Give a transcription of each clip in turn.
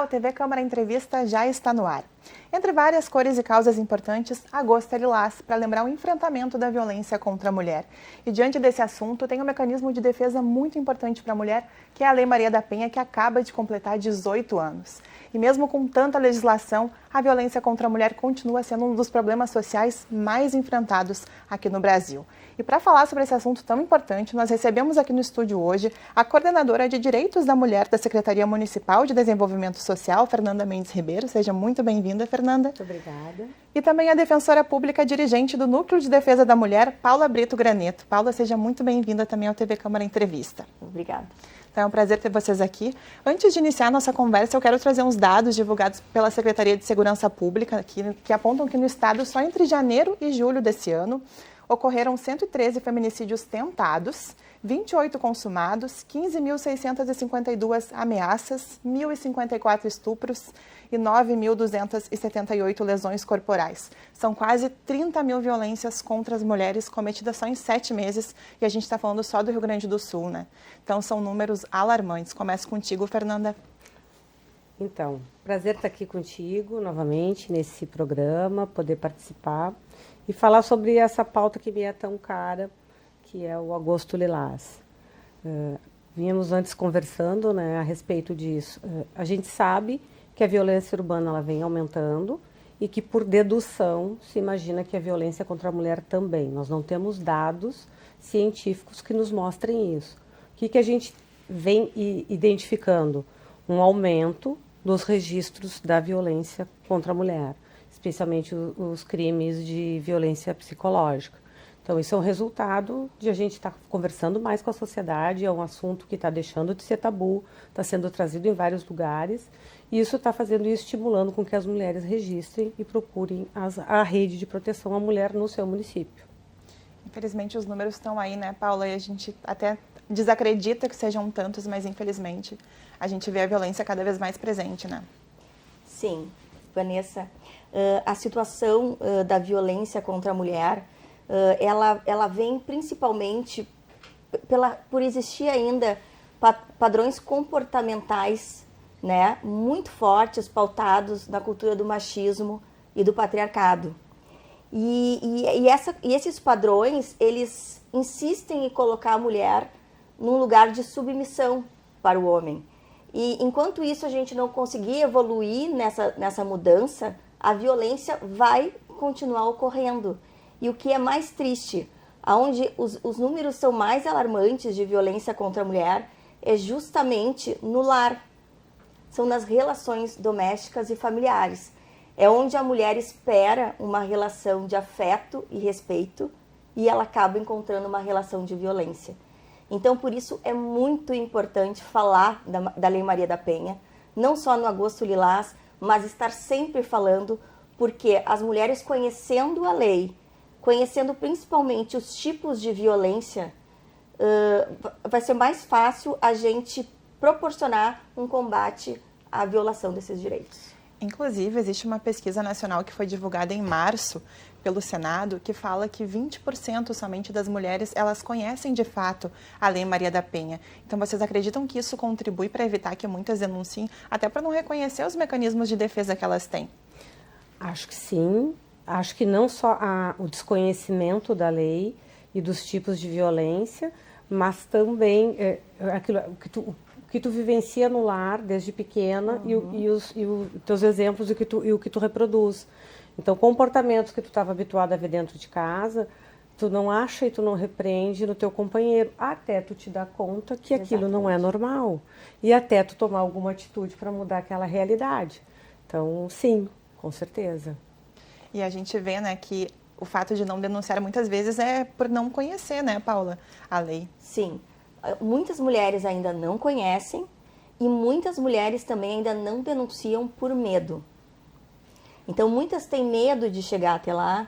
o TV Câmara Entrevista já está no ar. Entre várias cores e causas importantes, agosto é lilás, para lembrar o enfrentamento da violência contra a mulher. E diante desse assunto, tem um mecanismo de defesa muito importante para a mulher, que é a Lei Maria da Penha, que acaba de completar 18 anos. E mesmo com tanta legislação, a violência contra a mulher continua sendo um dos problemas sociais mais enfrentados aqui no Brasil. E para falar sobre esse assunto tão importante, nós recebemos aqui no estúdio hoje a coordenadora de Direitos da Mulher da Secretaria Municipal de Desenvolvimento Social, Fernanda Mendes Ribeiro. Seja muito bem-vinda, Fernanda. Muito obrigada. E também a defensora pública dirigente do Núcleo de Defesa da Mulher, Paula Brito Graneto. Paula, seja muito bem-vinda também ao TV Câmara Entrevista. Obrigada. Então é um prazer ter vocês aqui. Antes de iniciar a nossa conversa, eu quero trazer uns dados divulgados pela Secretaria de Segurança Pública, que apontam que no estado, só entre janeiro e julho desse ano, ocorreram 113 feminicídios tentados, 28 consumados, 15.652 ameaças, 1.054 estupros e 9.278 lesões corporais. São quase 30 mil violências contra as mulheres cometidas só em 7 meses, e a gente está falando só do Rio Grande do Sul, né? Então são números alarmantes. Começo contigo, Fernanda. Então, prazer estar aqui contigo novamente nesse programa, poder participar e falar sobre essa pauta que me é tão cara, que é o Agosto Lilás. Vínhamos antes conversando, né, a respeito disso. A gente sabe que a violência urbana ela vem aumentando e que, por dedução, se imagina que a violência contra a mulher também. Nós não temos dados científicos que nos mostrem isso. O que a gente vem identificando? Um aumento dos registros da violência contra a mulher, especialmente os crimes de violência psicológica. Então, isso é um resultado de a gente estar conversando mais com a sociedade, é um assunto que está deixando de ser tabu, está sendo trazido em vários lugares, e isso está fazendo e estimulando com que as mulheres registrem e procurem a rede de proteção à mulher no seu município. Infelizmente, os números estão aí, né, Paula? E a gente até desacredita que sejam tantos, mas infelizmente a gente vê a violência cada vez mais presente, né? Sim, Vanessa, a situação da violência contra a mulher, ela vem principalmente por existir ainda padrões comportamentais, né, muito fortes, pautados na cultura do machismo e do patriarcado. E esses padrões, eles insistem em colocar a mulher num lugar de submissão para o homem. E enquanto isso a gente não conseguir evoluir nessa mudança, a violência vai continuar ocorrendo. E o que é mais triste, onde os números são mais alarmantes de violência contra a mulher, é justamente no lar. São nas relações domésticas e familiares. É onde a mulher espera uma relação de afeto e respeito e ela acaba encontrando uma relação de violência. Então, por isso, é muito importante falar da Lei Maria da Penha, não só no Agosto Lilás, mas estar sempre falando, porque as mulheres conhecendo a lei, conhecendo principalmente os tipos de violência, vai ser mais fácil a gente proporcionar um combate à violação desses direitos. Inclusive, existe uma pesquisa nacional que foi divulgada em março pelo Senado, que fala que 20% somente das mulheres, elas conhecem de fato a Lei Maria da Penha. Então, vocês acreditam que isso contribui para evitar que muitas denunciem, até para não reconhecer os mecanismos de defesa que elas têm? Acho que sim. Acho que não só o desconhecimento da lei e dos tipos de violência, mas também aquilo que tu vivencia no lar desde pequena, e os teus exemplos e o que tu reproduz. Então, comportamentos que tu estava habituado a ver dentro de casa, tu não acha e tu não repreende no teu companheiro, até tu te dar conta que aquilo não é normal. E até tu tomar alguma atitude para mudar aquela realidade. Então, sim, com certeza. E a gente vê, né, que o fato de não denunciar muitas vezes é por não conhecer, né, Paula, a lei. Sim. Muitas mulheres ainda não conhecem e muitas mulheres também ainda não denunciam por medo. Então, muitas têm medo de chegar até lá,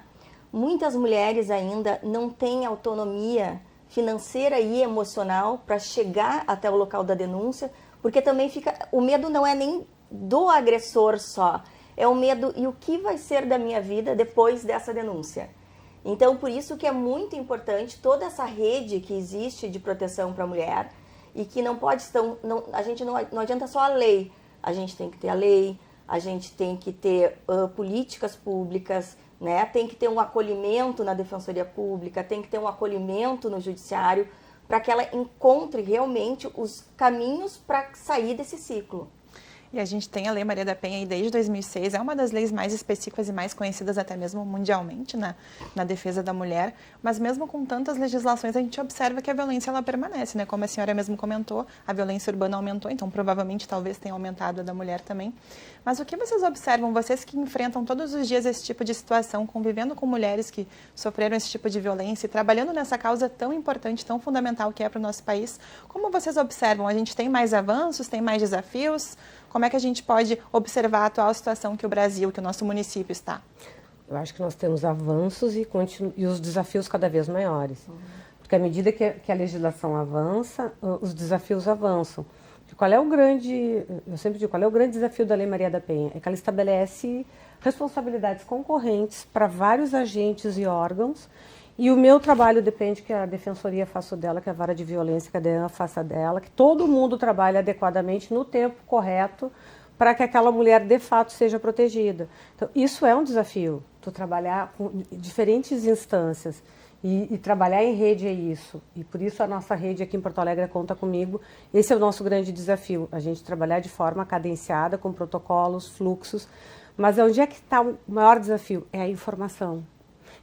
muitas mulheres ainda não têm autonomia financeira e emocional para chegar até o local da denúncia, porque também o medo não é nem do agressor só, é o medo e o que vai ser da minha vida depois dessa denúncia. Então, por isso que é muito importante toda essa rede que existe de proteção para a mulher e que não pode a gente não adianta só a lei, a gente tem que ter a lei, a gente tem que ter políticas públicas, né? Tem que ter um acolhimento na Defensoria Pública, tem que ter um acolhimento no Judiciário, para que ela encontre realmente os caminhos para sair desse ciclo. E a gente tem a Lei Maria da Penha aí desde 2006, é uma das leis mais específicas e mais conhecidas até mesmo mundialmente na defesa da mulher, mas mesmo com tantas legislações a gente observa que a violência ela permanece, né? Como a senhora mesmo comentou, a violência urbana aumentou, então provavelmente talvez tenha aumentado a da mulher também. Mas o que vocês observam, vocês que enfrentam todos os dias esse tipo de situação, convivendo com mulheres que sofreram esse tipo de violência e trabalhando nessa causa tão importante, tão fundamental que é para o nosso país, como vocês observam? A gente tem mais avanços, tem mais desafios? Como é que a gente pode observar a atual situação que o Brasil, que o nosso município está? Eu acho que nós temos avanços e os desafios cada vez maiores. Porque à medida que a legislação avança, os desafios avançam. Qual é o grande, eu sempre digo, qual é o grande desafio da Lei Maria da Penha? É que ela estabelece responsabilidades concorrentes para vários agentes e órgãos. E o meu trabalho depende que a Defensoria faça o dela, que a Vara de Violência, que a DEAN faça dela, que todo mundo trabalhe adequadamente no tempo correto para que aquela mulher de fato seja protegida. Então, isso é um desafio, tu trabalhar com diferentes instâncias e trabalhar em rede é isso. E por isso a nossa rede aqui em Porto Alegre conta comigo. Esse é o nosso grande desafio, a gente trabalhar de forma cadenciada, com protocolos, fluxos. Mas onde é que está o maior desafio? É a informação.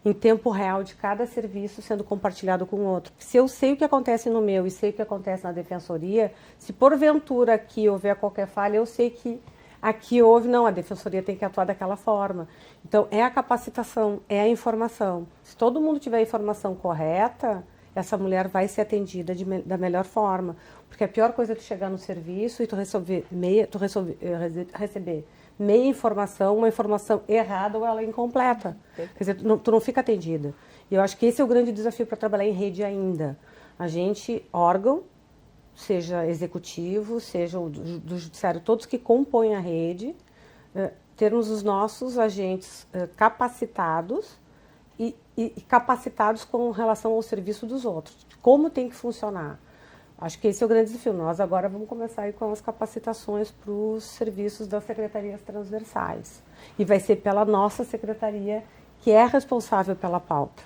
Em tempo real de cada serviço sendo compartilhado com o outro. Se eu sei o que acontece no meu e sei o que acontece na Defensoria, se porventura aqui houver qualquer falha, eu sei que aqui houve, não, a Defensoria tem que atuar daquela forma. Então, é a capacitação, é a informação. Se todo mundo tiver a informação correta, essa mulher vai ser atendida da melhor forma. Porque a pior coisa é tu chegar no serviço e tu receber meia informação, uma informação errada ou ela é incompleta. Quer dizer, tu não fica atendida. E eu acho que esse é o grande desafio para trabalhar em rede ainda. A gente, órgão, seja executivo, seja do judiciário, todos que compõem a rede, termos os nossos agentes capacitados e capacitados com relação ao serviço dos outros. Como tem que funcionar. Acho que esse é o grande desafio. Nós agora vamos começar aí com as capacitações para os serviços das secretarias transversais. E vai ser pela nossa secretaria, que é responsável pela pauta.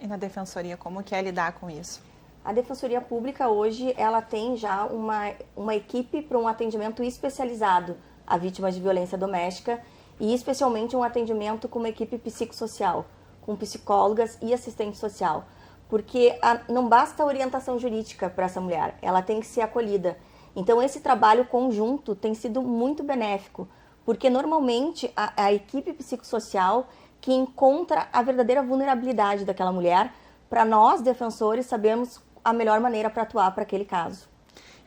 E na Defensoria, como que é lidar com isso? A Defensoria Pública hoje, ela tem já uma equipe para um atendimento especializado a vítimas de violência doméstica e especialmente um atendimento com uma equipe psicossocial, com psicólogas e assistente social. Porque não basta a orientação jurídica para essa mulher, ela tem que ser acolhida. Então, esse trabalho conjunto tem sido muito benéfico, porque normalmente a equipe psicossocial que encontra a verdadeira vulnerabilidade daquela mulher, para nós, defensores, sabemos a melhor maneira para atuar para aquele caso.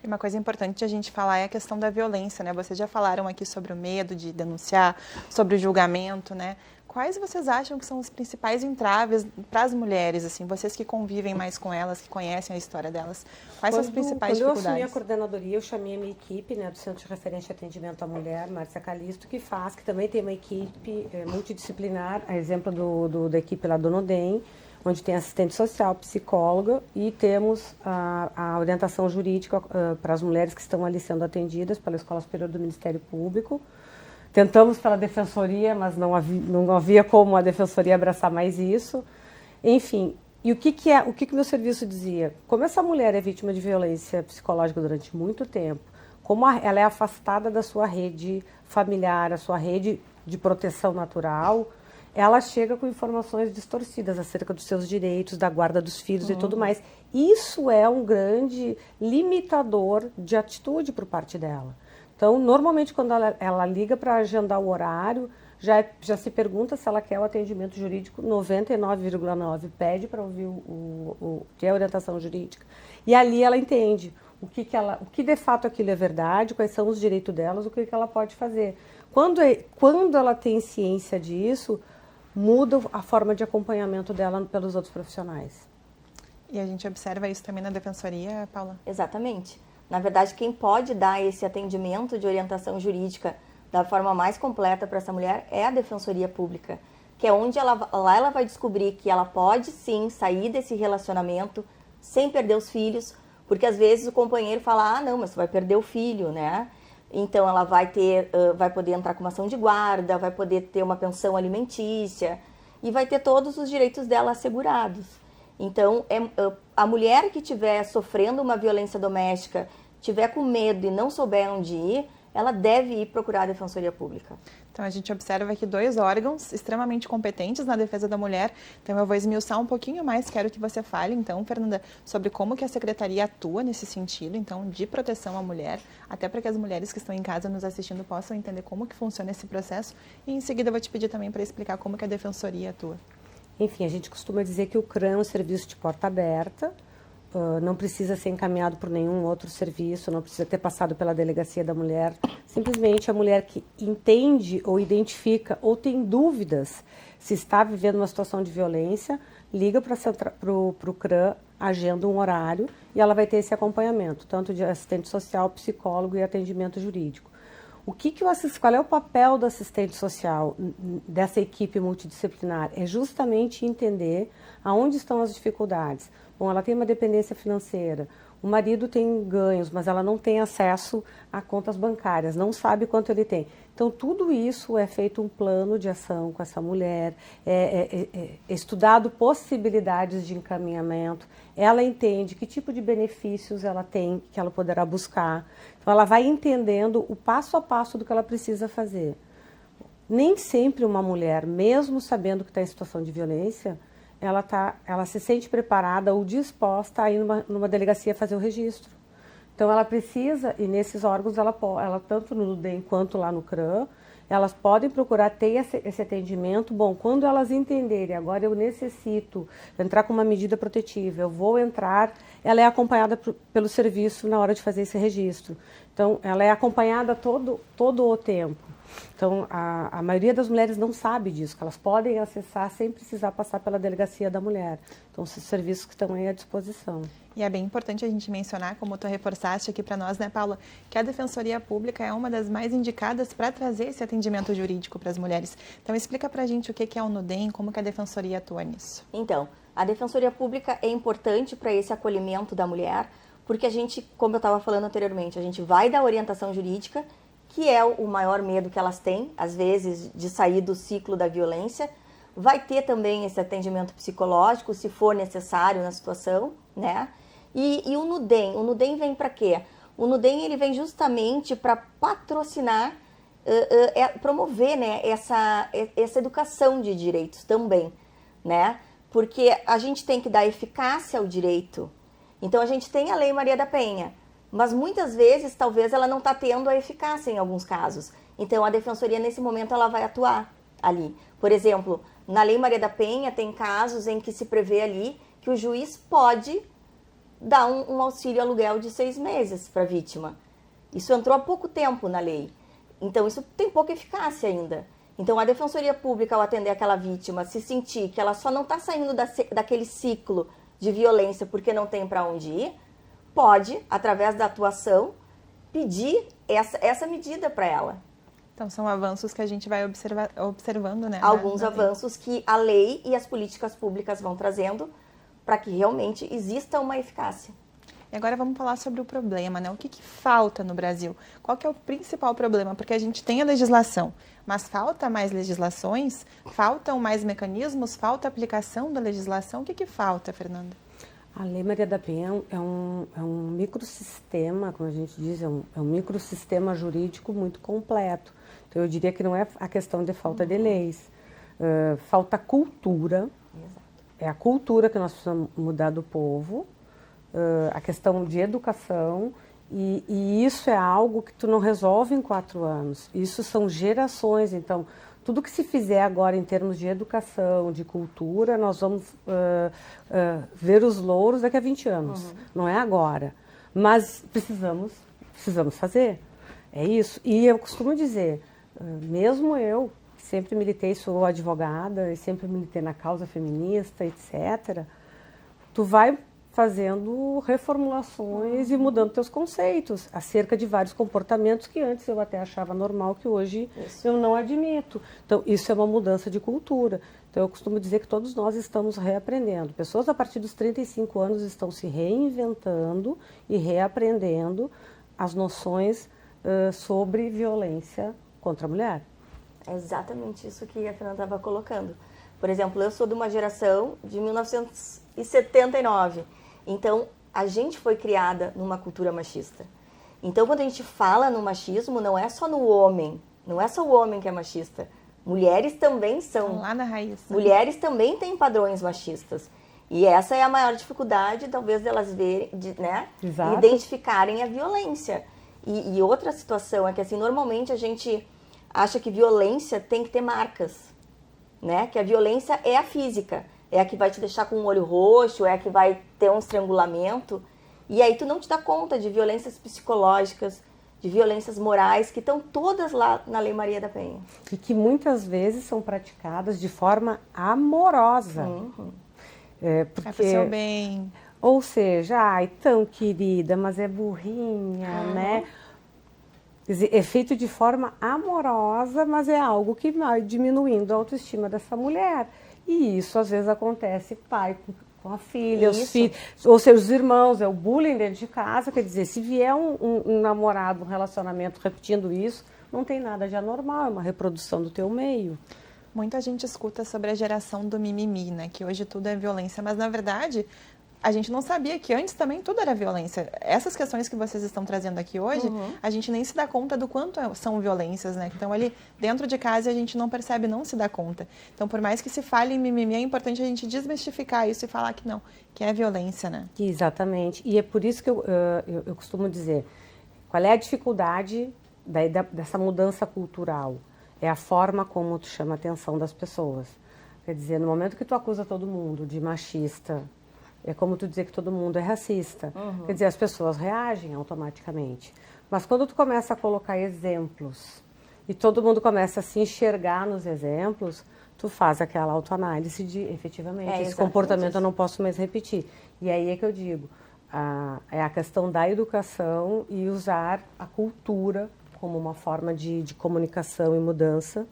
E uma coisa importante a gente falar é a questão da violência, né? Vocês já falaram aqui sobre o medo de denunciar, sobre o julgamento, né? Quais vocês acham que são os principais entraves para as mulheres, assim, vocês que convivem mais com elas, que conhecem a história delas? Quais são as principais dificuldades? Quando eu assumi a coordenadoria, eu chamei a minha equipe, né, do Centro de Referência de Atendimento à Mulher, Márcia Calisto, que também tem uma equipe multidisciplinar, a exemplo da equipe lá do Nodem, onde tem assistente social, psicóloga, e temos a orientação jurídica para as mulheres que estão ali sendo atendidas pela Escola Superior do Ministério Público. Tentamos pela Defensoria, mas não havia como a Defensoria abraçar mais isso. Enfim, e o que meu serviço dizia? Como essa mulher é vítima de violência psicológica durante muito tempo, como ela é afastada da sua rede familiar, a sua rede de proteção natural, ela chega com informações distorcidas acerca dos seus direitos, da guarda dos filhos e tudo mais. Isso é um grande limitador de atitude por parte dela. Então, normalmente, quando ela liga para agendar o horário, já se pergunta se ela quer o atendimento jurídico, 99,9% pede para ouvir o que é orientação jurídica. E ali ela entende o que de fato aquilo é verdade, quais são os direitos delas, o que ela pode fazer. Quando ela tem ciência disso, muda a forma de acompanhamento dela pelos outros profissionais. E a gente observa isso também na Defensoria, Paula? Exatamente. Na verdade, quem pode dar esse atendimento de orientação jurídica da forma mais completa para essa mulher é a Defensoria Pública, que é onde lá ela vai descobrir que ela pode sim sair desse relacionamento sem perder os filhos, porque às vezes o companheiro fala, não, mas você vai perder o filho, né? Então ela vai poder entrar com uma ação de guarda, vai poder ter uma pensão alimentícia e vai ter todos os direitos dela assegurados. Então a mulher que estiver sofrendo uma violência doméstica, tiver com medo e não souber onde ir, ela deve ir procurar a Defensoria Pública. Então, a gente observa aqui 2 órgãos extremamente competentes na defesa da mulher. Então, eu vou esmiuçar um pouquinho mais, quero que você fale, então, Fernanda, sobre como que a Secretaria atua nesse sentido, então, de proteção à mulher, até para que as mulheres que estão em casa nos assistindo possam entender como que funciona esse processo. E, em seguida, eu vou te pedir também para explicar como que a Defensoria atua. Enfim, a gente costuma dizer que o CRAM é um serviço de porta aberta, não precisa ser encaminhado por nenhum outro serviço, não precisa ter passado pela Delegacia da Mulher. Simplesmente a mulher que entende ou identifica ou tem dúvidas se está vivendo uma situação de violência, liga para o CRAM, agenda um horário e ela vai ter esse acompanhamento, tanto de assistente social, psicólogo e atendimento jurídico. Qual é o papel do assistente social dessa equipe multidisciplinar? É justamente entender aonde estão as dificuldades. Bom, ela tem uma dependência financeira, o marido tem ganhos, mas ela não tem acesso a contas bancárias, não sabe quanto ele tem. Então, tudo isso é feito um plano de ação com essa mulher, é estudado possibilidades de encaminhamento, ela entende que tipo de benefícios ela tem, que ela poderá buscar. Então, ela vai entendendo o passo a passo do que ela precisa fazer. Nem sempre uma mulher, mesmo sabendo que está em situação de violência, ela se sente preparada ou disposta a ir numa delegacia fazer o registro. Então, ela precisa, e nesses órgãos, ela tanto no DEM quanto lá no CRAM, elas podem procurar ter esse atendimento. Bom, quando elas entenderem, agora eu necessito entrar com uma medida protetiva, eu vou entrar, ela é acompanhada pelo serviço na hora de fazer esse registro. Então, ela é acompanhada todo o tempo. Então, a maioria das mulheres não sabe disso, que elas podem acessar sem precisar passar pela Delegacia da Mulher. Então, esses serviços que estão aí à disposição. E é bem importante a gente mencionar, como tu reforçaste aqui para nós, né, Paula, que a Defensoria Pública é uma das mais indicadas para trazer esse atendimento jurídico para as mulheres. Então, explica para a gente o que é o NUDEM, como que a Defensoria atua nisso. Então, a Defensoria Pública é importante para esse acolhimento da mulher, porque a gente, como eu estava falando anteriormente, a gente vai dar orientação jurídica, que é o maior medo que elas têm, às vezes, de sair do ciclo da violência. Vai ter também esse atendimento psicológico, se for necessário na situação, né? E o NUDEM vem para quê? O NUDEM ele vem justamente para patrocinar, promover, né, essa educação de direitos também, né? Porque a gente tem que dar eficácia ao direito. Então, a gente tem a Lei Maria da Penha, mas muitas vezes, talvez, ela não está tendo a eficácia em alguns casos. Então, a Defensoria, nesse momento, ela vai atuar ali. Por exemplo, na Lei Maria da Penha, tem casos em que se prevê ali que o juiz pode dar um auxílio aluguel de 6 meses para a vítima. Isso entrou há pouco tempo na lei. Então, isso tem pouca eficácia ainda. Então, a Defensoria Pública, ao atender aquela vítima, se sentir que ela só não está saindo daquele ciclo de violência porque não tem para onde ir, pode, através da atuação, pedir essa medida para ela. Então, são avanços que a gente vai observando, né? Alguns avanços que a lei e as políticas públicas vão trazendo para que realmente exista uma eficácia. E agora vamos falar sobre o problema, né? O que falta no Brasil? Qual que é o principal problema? Porque a gente tem a legislação, mas falta mais legislações? Faltam mais mecanismos? Falta aplicação da legislação? O que falta, Fernanda? A Lei Maria da Penha é um microsistema, como a gente diz, é um microsistema jurídico muito completo. Então, eu diria que não é a questão de falta de leis, falta cultura. Exato. É a cultura que nós precisamos mudar do povo, a questão de educação, e isso é algo que tu não resolve em 4 anos. Isso são gerações, então... Tudo que se fizer agora em termos de educação, de cultura, nós vamos ver os louros daqui a 20 anos. Uhum. Não é agora. Mas precisamos fazer. É isso. E eu costumo dizer, mesmo eu, que sempre militei, sou advogada, e sempre militei na causa feminista, etc., tu vai fazendo reformulações e mudando teus conceitos acerca de vários comportamentos que antes eu até achava normal, que hoje eu não admito. Então, isso é uma mudança de cultura. Então, eu costumo dizer que todos nós estamos reaprendendo. Pessoas a partir dos 35 anos estão se reinventando e reaprendendo as noções sobre violência contra a mulher. É exatamente isso que a Fernanda estava colocando. Por exemplo, eu sou de uma geração de 1979. Então, a gente foi criada numa cultura machista. Então, quando a gente fala no machismo, não é só no homem. Não é só o homem que é machista. Mulheres também são. Lá na raiz. Né? Mulheres também têm padrões machistas. E essa é a maior dificuldade, talvez, delas verem, né? Exato. Identificarem a violência. E outra situação é que, assim, normalmente a gente acha que violência tem que ter marcas, né? Que a violência é a física, é a que vai te deixar com o olho roxo, é a que vai ter um estrangulamento. E aí tu não te dá conta de violências psicológicas, de violências morais, que estão todas lá na Lei Maria da Penha. E que muitas vezes são praticadas de forma amorosa. Porque... É pro seu bem. Ou seja, ai, tão querida, mas é burrinha, né? Quer dizer, é feito de forma amorosa, mas é algo que vai diminuindo a autoestima dessa mulher. E isso às vezes acontece pai com a filha, os filhos, ou seja, os irmãos, é o bullying dentro de casa. Quer dizer, se vier um namorado, um relacionamento repetindo isso, não tem nada de anormal, é uma reprodução do teu meio. Muita gente escuta sobre a geração do mimimi, né? Que hoje tudo é violência, mas na verdade a gente não sabia que antes também tudo era violência. Essas questões que vocês estão trazendo aqui hoje, a gente nem se dá conta do quanto são violências, né? Então ali dentro de casa a gente não percebe, não se dá conta. Então por mais que se fale em mimimi, é importante a gente desmistificar isso e falar que não, que é violência, né? Exatamente. E é por isso que eu costumo dizer, qual é a dificuldade dessa mudança cultural? É a forma como tu chama a atenção das pessoas. Quer dizer, no momento que tu acusa todo mundo de machista, é como tu dizer que todo mundo é racista. Quer dizer, as pessoas reagem automaticamente. Mas quando tu começa a colocar exemplos e todo mundo começa a se enxergar nos exemplos, tu faz aquela autoanálise de, efetivamente, esse comportamento eu não posso mais repetir. E aí é que eu digo, é a questão da educação e usar a cultura como uma forma de comunicação e mudança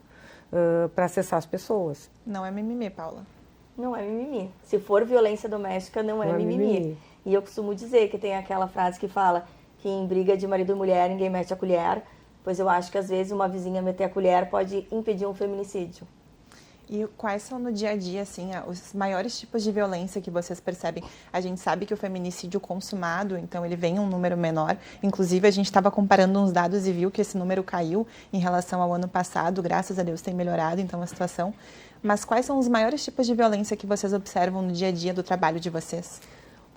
para acessar as pessoas. Não é mimimi, Paula. Não é mimimi. Se for violência doméstica, não é mimimi. E eu costumo dizer que tem aquela frase que fala que em briga de marido e mulher ninguém mete a colher, pois eu acho que às vezes uma vizinha meter a colher pode impedir um feminicídio. E quais são no dia a dia, assim, os maiores tipos de violência que vocês percebem? A gente sabe que o feminicídio consumado, então ele vem em um número menor. Inclusive, a gente estava comparando uns dados e viu que esse número caiu em relação ao ano passado. Graças a Deus tem melhorado, então, a situação. Mas quais são os maiores tipos de violência que vocês observam no dia a dia do trabalho de vocês?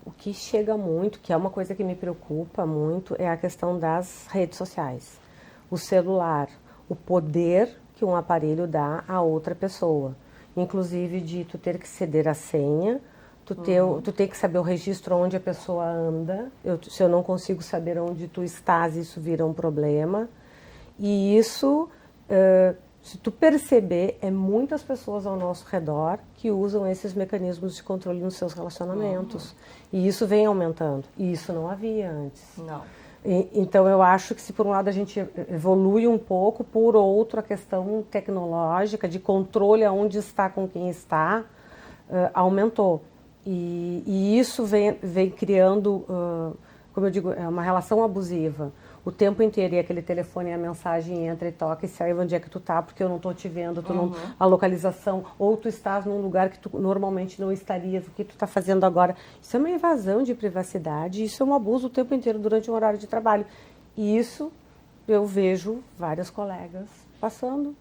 O que chega muito, que é uma coisa que me preocupa muito, é a questão das redes sociais. O celular, o poder que um aparelho dá a outra pessoa. Inclusive de tu ter que ceder a senha, tu ter que saber o registro onde a pessoa anda. Se eu não consigo saber onde tu estás, isso vira um problema. E isso, se tu perceber, é muitas pessoas ao nosso redor que usam esses mecanismos de controle nos seus relacionamentos. E isso vem aumentando. E isso não havia antes. Não. Então, eu acho que se por um lado a gente evolui um pouco, por outro a questão tecnológica, de controle aonde está com quem está, aumentou. E isso vem criando, como eu digo, é uma relação abusiva. O tempo inteiro, e aquele telefone, a mensagem entra e toca e sai onde é que tu tá, porque eu não tô te vendo, a localização, ou tu estás num lugar que tu normalmente não estarias, o que tu tá fazendo agora. Isso é uma invasão de privacidade, isso é um abuso o tempo inteiro durante um horário de trabalho. E isso eu vejo vários colegas passando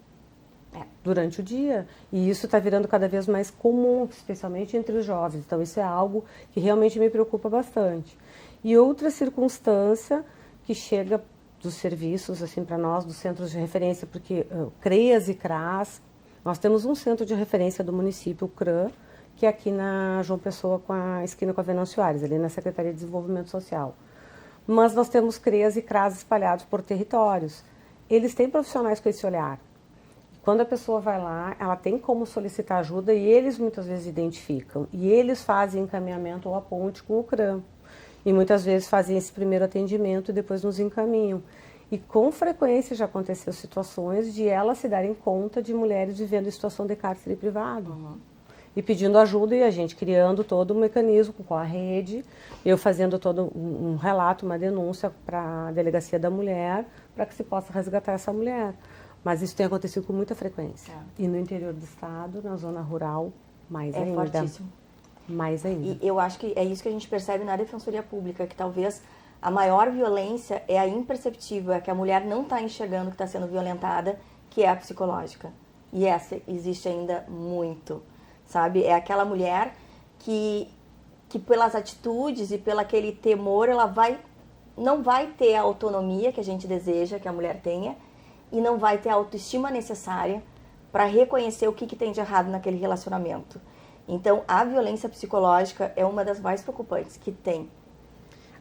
durante o dia. E isso está virando cada vez mais comum, especialmente entre os jovens. Então isso é algo que realmente me preocupa bastante. E outra circunstância que chega dos serviços, assim, para nós, dos centros de referência, porque CREAS e CRAS, nós temos um centro de referência do município, o CRAM, que é aqui na João Pessoa, com a esquina com a Venâncio Aires, ali na Secretaria de Desenvolvimento Social. Mas nós temos CREAS e CRAS espalhados por territórios. Eles têm profissionais com esse olhar. Quando a pessoa vai lá, ela tem como solicitar ajuda e eles muitas vezes identificam. E eles fazem encaminhamento ou a ponte com o CRAM. E muitas vezes fazem esse primeiro atendimento e depois nos encaminham. E com frequência já aconteceu situações de elas se darem conta de mulheres vivendo em situação de cárcere privado. e pedindo ajuda e a gente criando todo um mecanismo com a rede, eu fazendo todo um relato, uma denúncia para a Delegacia da Mulher, para que se possa resgatar essa mulher. Mas isso tem acontecido com muita frequência. E no interior do estado, na zona rural, mais ainda. É fortíssimo. Mais ainda. E eu acho que é isso que a gente percebe na Defensoria Pública, que talvez a maior violência é a imperceptível, é que a mulher não está enxergando que está sendo violentada, que é a psicológica. E essa existe ainda muito, sabe? É aquela mulher que pelas atitudes e pelo aquele temor, ela não vai ter a autonomia que a gente deseja que a mulher tenha e não vai ter a autoestima necessária para reconhecer o que tem de errado naquele relacionamento. Então, a violência psicológica é uma das mais preocupantes que tem.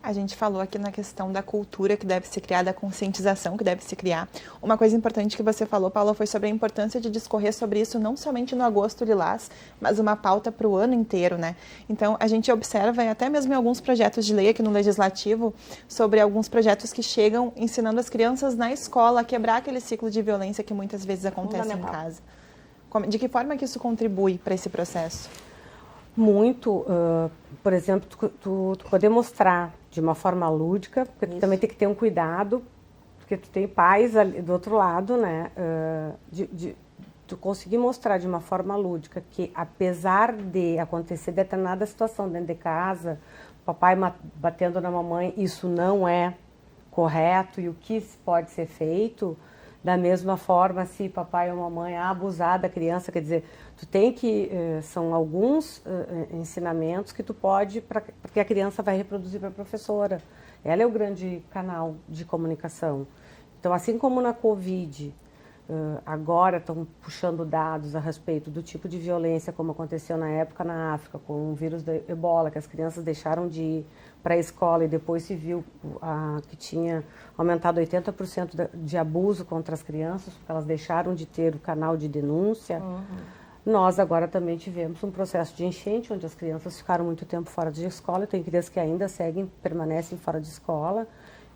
A gente falou aqui na questão da cultura que deve ser criada, a conscientização que deve se criar. Uma coisa importante que você falou, Paula, foi sobre a importância de discorrer sobre isso não somente no Agosto Lilás, mas uma pauta para o ano inteiro, né? Então, a gente observa, e até mesmo em alguns projetos de lei aqui no Legislativo, sobre alguns projetos que chegam ensinando as crianças na escola a quebrar aquele ciclo de violência que muitas vezes acontece em casa. De que forma que isso contribui para esse processo? Muito, por exemplo, tu poder mostrar de uma forma lúdica, porque tu também tem que ter um cuidado, porque tu tem pais ali do outro lado, né, de tu conseguir mostrar de uma forma lúdica que apesar de acontecer determinada situação dentro de casa, papai batendo na mamãe, isso não é correto e o que pode ser feito. Da mesma forma, se papai ou mamãe abusar da criança, quer dizer, tu tem que, são alguns ensinamentos que tu pode, porque a criança vai reproduzir para a professora. Ela é o grande canal de comunicação. Então, assim como na Covid, agora estão puxando dados a respeito do tipo de violência, como aconteceu na época na África, com o vírus da ebola, que as crianças deixaram de ir para a escola e depois se viu que tinha aumentado 80% de abuso contra as crianças, porque elas deixaram de ter o canal de denúncia. Uhum. Nós agora também tivemos um processo de enchente, onde as crianças ficaram muito tempo fora de escola, tem crianças que ainda permanecem fora de escola.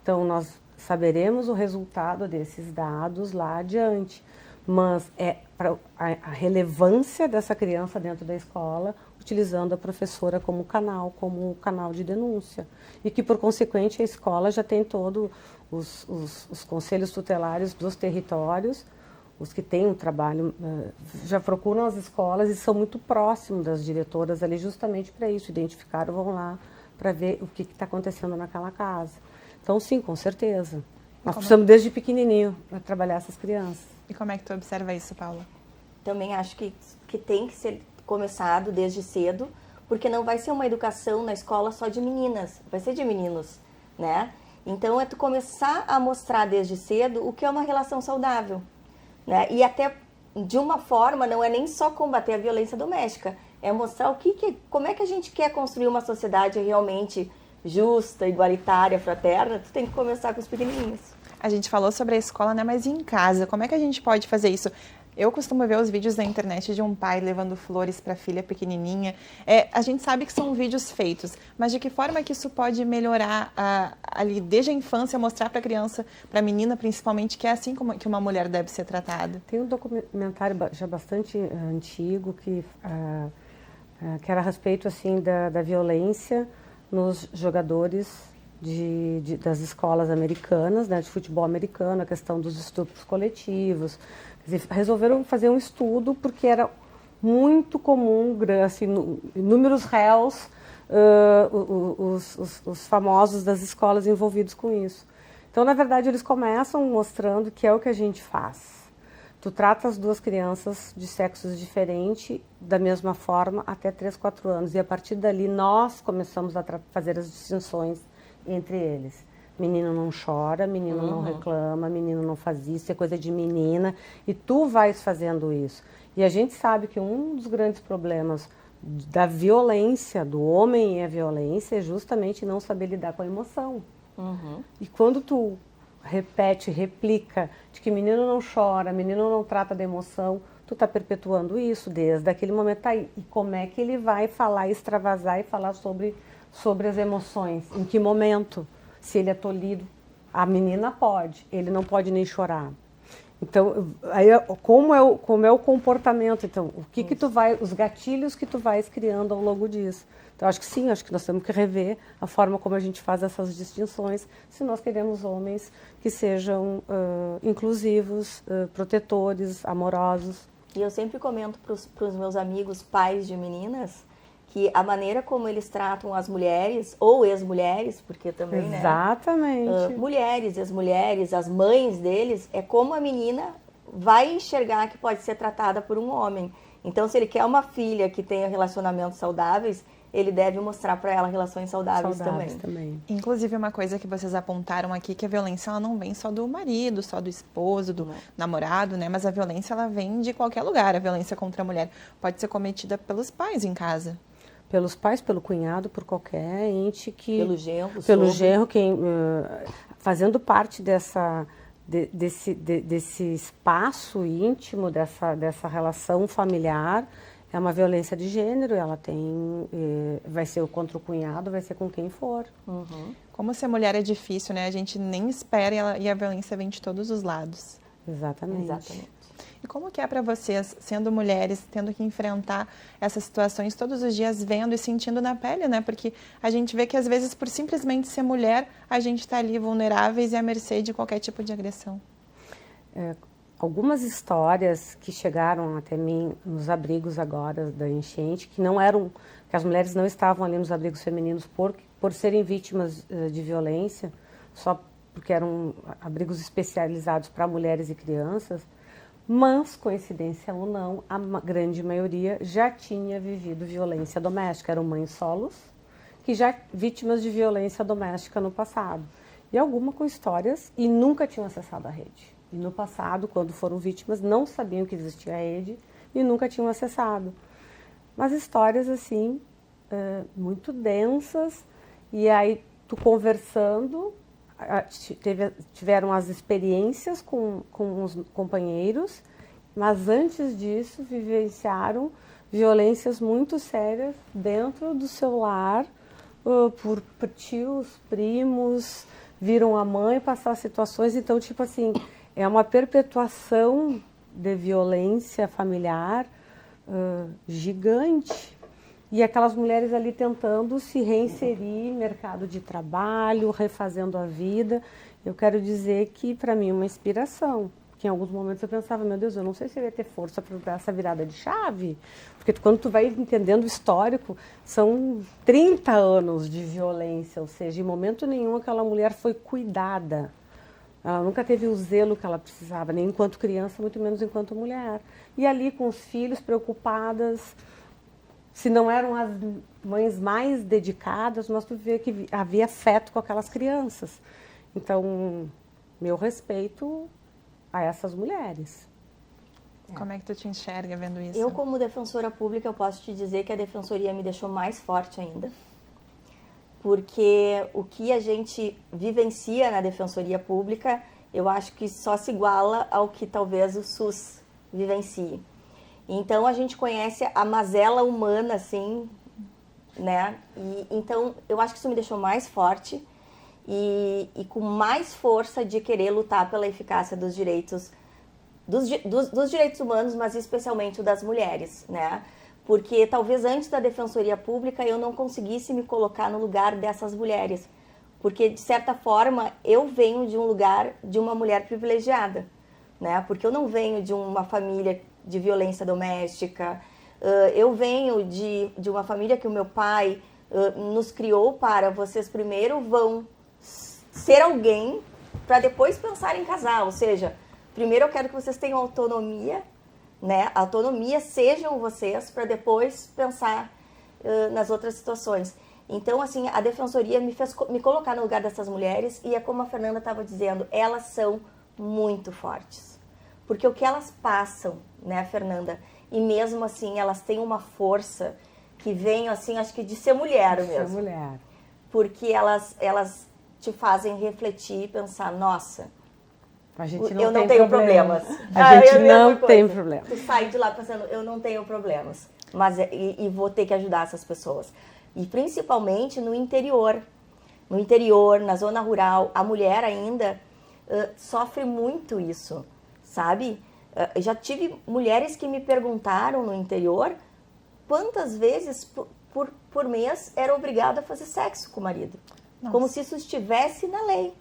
Então, nós saberemos o resultado desses dados lá adiante. Mas é a relevância dessa criança dentro da escola, utilizando a professora como canal de denúncia. E que, por consequente, a escola já tem todos os conselhos tutelares dos territórios, os que têm um trabalho, já procuram as escolas e são muito próximos das diretoras ali justamente para isso, identificaram, vão lá para ver o que está acontecendo naquela casa. Então, sim, com certeza. Nós precisamos, desde pequenininho, trabalhar essas crianças. E como é que tu observa isso, Paula? Também acho que tem que ser começado desde cedo, porque não vai ser uma educação na escola só de meninas, vai ser de meninos, né? Então, é tu começar a mostrar desde cedo o que é uma relação saudável, né? E até, de uma forma, não é nem só combater a violência doméstica, é mostrar como é que a gente quer construir uma sociedade realmente justa, igualitária, fraterna. Tu tem que começar com os pequenininhos. A gente falou sobre a escola, né? Mas e em casa? Como é que a gente pode fazer isso? Eu costumo ver os vídeos na internet de um pai levando flores para a filha pequenininha. A gente sabe que são vídeos feitos, mas de que forma que isso pode melhorar ali desde a infância, mostrar para a criança, para a menina principalmente, que é assim como que uma mulher deve ser tratada? Tem um documentário já bastante antigo que era a respeito assim da violência nos jogadores das escolas americanas, né, de futebol americano, a questão dos estupros coletivos. Quer dizer, resolveram fazer um estudo porque era muito comum, assim, inúmeros réus, os famosos das escolas envolvidos com isso. Então, na verdade, eles começam mostrando que é o que a gente faz. Tu trata as duas crianças de sexos diferentes da mesma forma até 3, 4 anos. E a partir dali nós começamos a fazer as distinções entre eles. Menino não chora, menino não reclama, menino não faz isso, é coisa de menina. E tu vais fazendo isso. E a gente sabe que um dos grandes problemas da violência, do homem e a violência, é justamente não saber lidar com a emoção. E quando tu repete, replica, de que menino não chora, menino não trata da emoção, tu está perpetuando isso desde aquele momento. Tá aí. E como é que ele vai falar, extravasar e falar sobre as emoções? Em que momento? Se ele é tolhido, a menina pode, ele não pode nem chorar. Então, aí, como é o comportamento? Então, os gatilhos que tu vais criando ao longo disso. Então, acho que sim, acho que nós temos que rever a forma como a gente faz essas distinções, se nós queremos homens que sejam inclusivos, protetores, amorosos. E eu sempre comento para os meus amigos pais de meninas que a maneira como eles tratam as mulheres, ou ex-mulheres, porque também, exatamente, mulheres, ex-mulheres, as mães deles, é como a menina vai enxergar que pode ser tratada por um homem. Então, se ele quer uma filha que tenha relacionamentos saudáveis, ele deve mostrar para ela relações saudáveis também. Inclusive, uma coisa que vocês apontaram aqui, que a violência ela não vem só do marido, só do esposo, do namorado, né? Mas a violência ela vem de qualquer lugar. A violência contra a mulher pode ser cometida pelos pais em casa. Pelos pais, pelo cunhado, por qualquer ente que... Pelo genro, quem, fazendo parte desse espaço íntimo, dessa relação familiar, é uma violência de gênero, ela tem... vai ser contra o cunhado, vai ser com quem for. Como ser mulher é difícil, né? A gente nem espera e a violência vem de todos os lados. Exatamente. E como que é para vocês, sendo mulheres, tendo que enfrentar essas situações todos os dias, vendo e sentindo na pele, né? Porque a gente vê que às vezes, por simplesmente ser mulher, a gente está ali vulneráveis e à mercê de qualquer tipo de agressão. Algumas histórias que chegaram até mim nos abrigos agora da enchente, que as mulheres não estavam ali nos abrigos femininos por serem vítimas de violência, só porque eram abrigos especializados para mulheres e crianças, mas, coincidência ou não, a grande maioria já tinha vivido violência doméstica. Eram mães solos, que já vítimas de violência doméstica no passado. E alguma com histórias e nunca tinham acessado a rede. E no passado, quando foram vítimas, não sabiam que existia a rede e nunca tinham acessado. Mas histórias, assim, muito densas. E aí, tu conversando... tiveram as experiências com os companheiros, mas antes disso vivenciaram violências muito sérias dentro do seu lar, por tios, primos, viram a mãe passar situações. Então, tipo assim, é uma perpetuação de violência familiar gigante. E aquelas mulheres ali tentando se reinserir no mercado de trabalho, refazendo a vida. Eu quero dizer que, para mim, é uma inspiração. Porque em alguns momentos eu pensava, meu Deus, eu não sei se eu ia ter força para dar essa virada de chave. Porque quando tu vai entendendo o histórico, são 30 anos de violência. Ou seja, em momento nenhum aquela mulher foi cuidada. Ela nunca teve o zelo que ela precisava, nem enquanto criança, muito menos enquanto mulher. E ali com os filhos, preocupadas... Se não eram as mães mais dedicadas, mas tu vê que havia afeto com aquelas crianças. Então, meu respeito a essas mulheres. Como é que tu te enxerga vendo isso? Eu, como defensora pública, eu posso te dizer que a defensoria me deixou mais forte ainda. Porque o que a gente vivencia na defensoria pública, eu acho que só se iguala ao que talvez o SUS vivencie. Então, a gente conhece a mazela humana, assim, né? Então, eu acho que isso me deixou mais forte e com mais força de querer lutar pela eficácia dos direitos, dos direitos humanos, mas especialmente das mulheres, né? Porque talvez antes da Defensoria Pública eu não conseguisse me colocar no lugar dessas mulheres. Porque, de certa forma, eu venho de um lugar de uma mulher privilegiada, né? Porque eu não venho de uma família de violência doméstica, eu venho de uma família que o meu pai nos criou para vocês primeiro vão ser alguém para depois pensar em casar, ou seja, primeiro eu quero que vocês tenham autonomia, né? Autonomia sejam vocês para depois pensar nas outras situações. Então, assim, a defensoria me fez me colocar no lugar dessas mulheres e é como a Fernanda estava dizendo, elas são muito fortes. Porque o que elas passam, né, Fernanda? E mesmo assim, elas têm uma força que vem, assim, acho que de ser mulher mesmo. De ser mulher. Porque elas te fazem refletir e pensar, nossa, eu não tenho problemas. A gente não tem problemas. Tu sai de lá pensando, eu não tenho problemas. Mas, e vou ter que ajudar essas pessoas. E principalmente no interior. No interior, na zona rural, a mulher ainda sofre muito isso. sabe? Já tive mulheres que me perguntaram no interior quantas vezes por mês era obrigada a fazer sexo com o marido. Nossa. Como se isso estivesse na lei.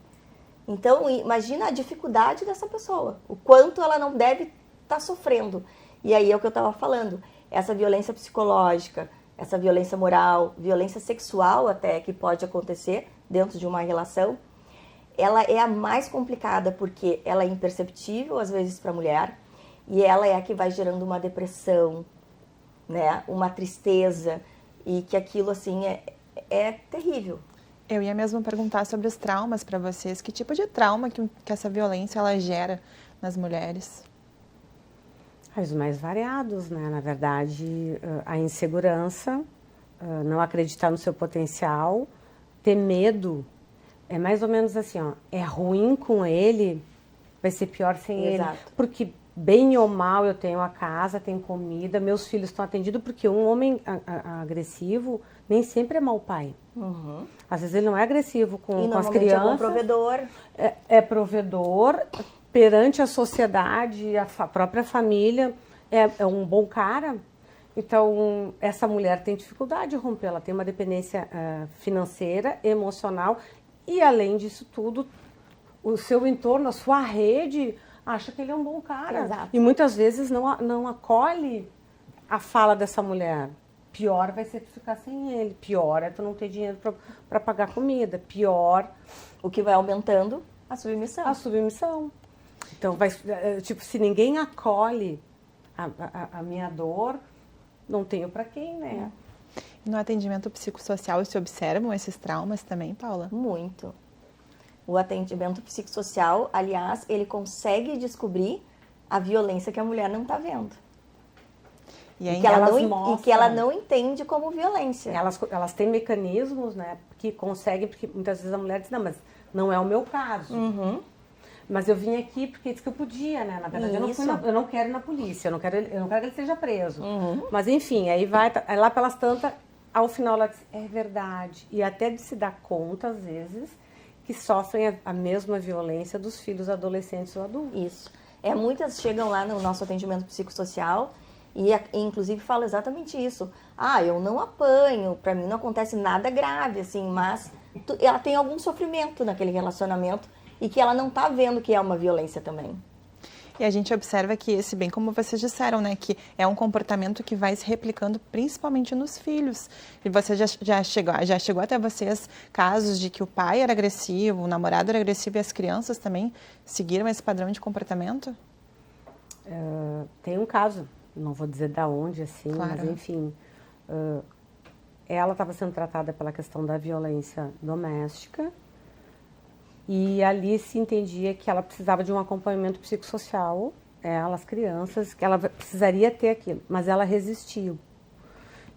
Então, imagina a dificuldade dessa pessoa, o quanto ela não deve estar sofrendo. E aí é o que eu estava falando, essa violência psicológica, essa violência moral, violência sexual até que pode acontecer dentro de uma relação, ela é a mais complicada porque ela é imperceptível às vezes para a mulher e ela é a que vai gerando uma depressão, né, uma tristeza e que aquilo assim é terrível. Eu ia mesmo perguntar sobre os traumas para vocês. Que tipo de trauma que essa violência ela gera nas mulheres? Os mais variados, né? Na verdade, a insegurança, não acreditar no seu potencial, ter medo. É mais ou menos assim, ó, é ruim com ele, vai ser pior sem Exato. ele. Porque bem ou mal eu tenho a casa, tenho comida, meus filhos estão atendidos, porque um homem agressivo nem sempre é mau pai. Uhum. Às vezes ele não é agressivo com as crianças. É bom provedor. É provedor perante a sociedade, a própria família, é um bom cara. Então, essa mulher tem dificuldade de romper, ela tem uma dependência financeira, emocional e, além disso tudo, o seu entorno, a sua rede, acha que ele é um bom cara. Exato. E muitas vezes não acolhe a fala dessa mulher. Pior vai ser tu ficar sem ele, pior é tu não ter dinheiro para pagar comida, pior... O que vai aumentando a submissão. A submissão. Então, tipo, se ninguém acolhe a minha dor, não tenho para quem, né? No atendimento psicossocial, se observam esses traumas também, Paula? Muito. O atendimento psicossocial, aliás, ele consegue descobrir a violência que a mulher não está vendo. E aí, E que ela não entende como violência. Elas têm mecanismos, né, que conseguem, porque muitas vezes a mulher diz, não, mas não é o meu caso. Uhum. Mas eu vim aqui porque disse que eu podia, né? Na verdade, eu não quero ir na polícia, eu não quero que ele seja preso. Uhum. Mas enfim, aí lá pelas tantas, ao final ela diz, é verdade. E até de se dar conta, às vezes, que sofrem a mesma violência dos filhos adolescentes ou adultos. Isso. Muitas chegam lá no nosso atendimento psicossocial e inclusive falam exatamente isso. Eu não apanho, para mim não acontece nada grave, assim, mas ela tem algum sofrimento naquele relacionamento e que ela não está vendo que é uma violência também. E a gente observa que esse, bem como vocês disseram, né, que é um comportamento que vai se replicando principalmente nos filhos. E você já chegou até vocês casos de que o pai era agressivo, o namorado era agressivo e as crianças também seguiram esse padrão de comportamento? Tem um caso, não vou dizer da onde, assim, claro. Mas enfim, ela estava sendo tratada pela questão da violência doméstica. E ali se entendia que ela precisava de um acompanhamento psicossocial, as crianças, que ela precisaria ter aquilo, mas ela resistiu.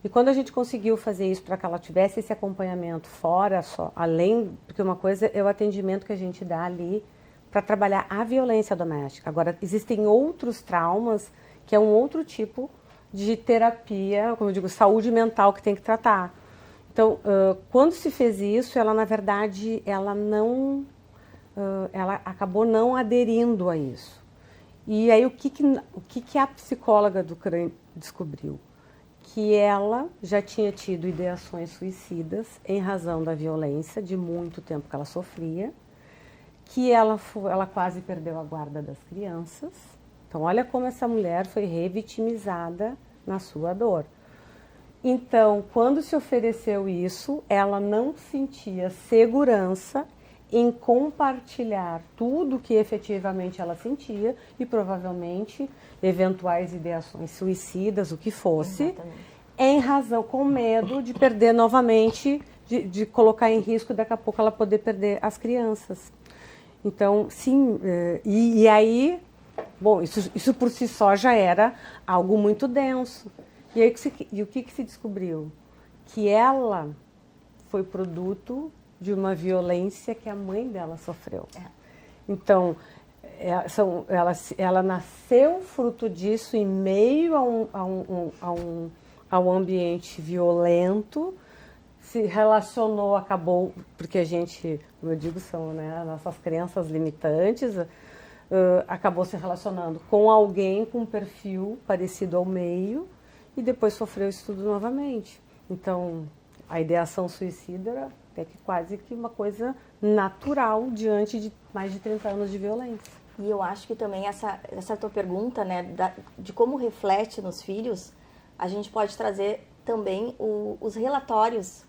E quando a gente conseguiu fazer isso para que ela tivesse esse acompanhamento fora só, além, porque uma coisa é o atendimento que a gente dá ali para trabalhar a violência doméstica. Agora, existem outros traumas, que é um outro tipo de terapia, como eu digo, saúde mental que tem que tratar. Então, quando se fez isso, ela, na verdade, ela acabou não aderindo a isso. E aí, o que a psicóloga do CRAM descobriu? Que ela já tinha tido ideações suicidas em razão da violência, de muito tempo que ela sofria, que ela quase perdeu a guarda das crianças. Então, olha como essa mulher foi revitimizada na sua dor. Então, quando se ofereceu isso, ela não sentia segurança em compartilhar tudo que efetivamente ela sentia e provavelmente eventuais ideações suicidas, o que fosse, exatamente, em razão, com medo de perder novamente, de colocar em risco daqui a pouco ela poder perder as crianças. Então, sim, e aí, bom, isso por si só já era algo muito denso. E aí, o que se descobriu? Que ela foi produto de uma violência que a mãe dela sofreu. Então, ela nasceu fruto disso em meio a um ambiente violento, se relacionou, acabou, porque a gente, como eu digo, são, né, nossas crenças limitantes, acabou se relacionando com alguém com um perfil parecido ao meio e depois sofreu isso tudo novamente. Então, a ideação suicida é que quase que uma coisa natural diante de mais de 30 anos de violência. E eu acho que também essa tua pergunta, né, de como reflete nos filhos, a gente pode trazer também os relatórios